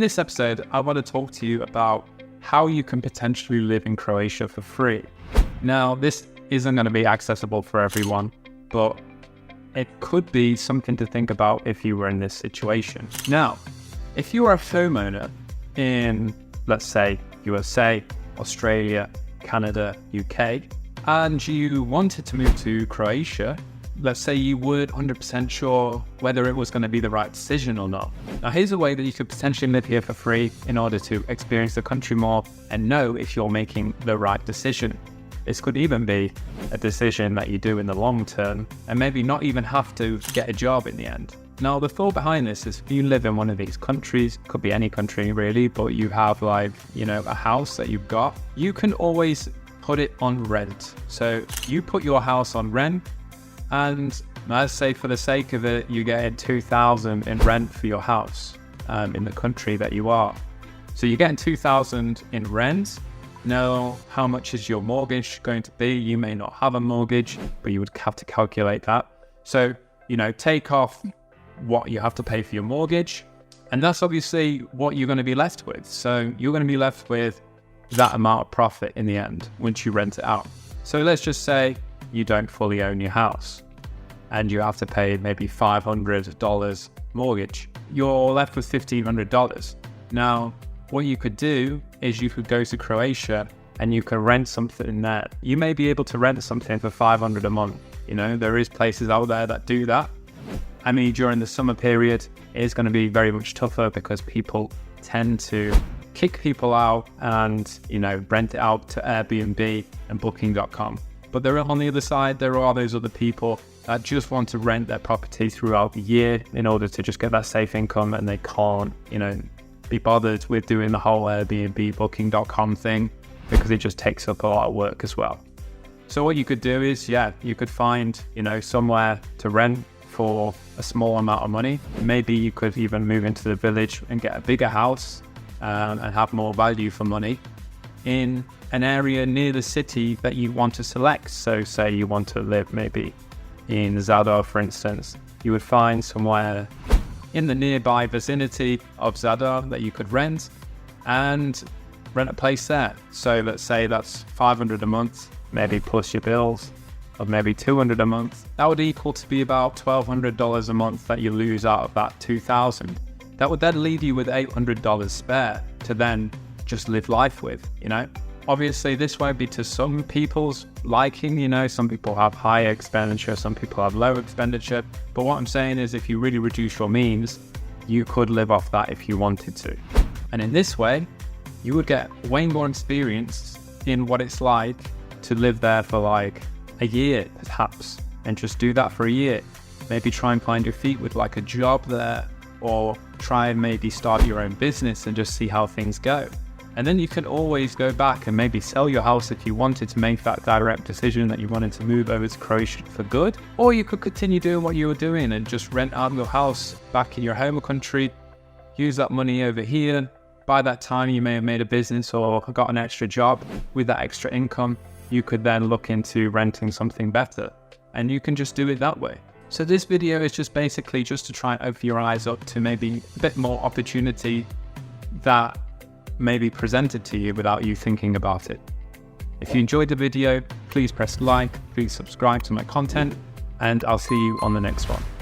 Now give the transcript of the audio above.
this episode, I want to talk to you about how you can potentially live in Croatia for free. Now, this isn't going to be accessible for everyone, but it could be something to think about if you were in this situation. Now, if you are a homeowner in, let's say, USA, Australia, Canada, UK, and you wanted to move to Croatia, let's say you weren't 100% sure whether it was going to be the right decision or not. Now, here's a way that you could potentially live here for free in order to experience the country more and know if you're making the right decision. This could even be a decision that you do in the long term and maybe not even have to get a job in the end. Now, the thought behind this is if you live in one of these countries, could be any country really, but you have a house that you've got, you can always put it on rent. So you put your house on rent, and let's say for the sake of it, you get $2,000 in rent for your house in the country that you are. So you're getting $2,000 in rent. Now, how much is your mortgage going to be? You may not have a mortgage, but you would have to calculate that. So, take off what you have to pay for your mortgage, and that's obviously what you're going to be left with. So you're going to be left with that amount of profit in the end once you rent it out. So let's just say you don't fully own your house and you have to pay maybe $500 mortgage. You're left with $1,500. Now, what you could do is you could go to Croatia and you can rent something there. You may be able to rent something for $500 a month. There is places out there that do that. I mean, during the summer period, it is going to be very much tougher because people tend to kick people out and, rent it out to Airbnb and Booking.com. But on the other side, there are those other people that just want to rent their property throughout the year in order to just get that safe income, and they can't, be bothered with doing the whole Airbnb, Booking.com thing because it just takes up a lot of work as well. So what you could do is, you could find, somewhere to rent for a small amount of money. Maybe you could even move into the village and get a bigger house and have more value for money in an area near the city that you want to select. So say you want to live maybe in Zadar, for instance, you would find somewhere in the nearby vicinity of Zadar that you could rent and rent a place there. So let's say that's $500 a month, maybe plus your bills, of maybe $200 a month. That would equal to be about $1,200 a month that you lose out of that $2,000. That would then leave you with $800 spare to then just live life with, Obviously, this won't be to some people's liking, some people have higher expenditure, some people have low expenditure. But what I'm saying is if you really reduce your means, you could live off that if you wanted to. And in this way, you would get way more experience in what it's like to live there for a year, perhaps, and just do that for a year. Maybe try and find your feet with a job there, or try and maybe start your own business and just see how things go. And then you can always go back and maybe sell your house if you wanted to make that direct decision that you wanted to move over to Croatia for good. Or you could continue doing what you were doing and just rent out your house back in your home country, use that money over here. By that time, you may have made a business or got an extra job. With that extra income, you could then look into renting something better, and you can just do it that way. So this video is just basically just to try and open your eyes up to maybe a bit more opportunity that may be presented to you without you thinking about it. If you enjoyed the video, please press like, please subscribe to my content, and I'll see you on the next one.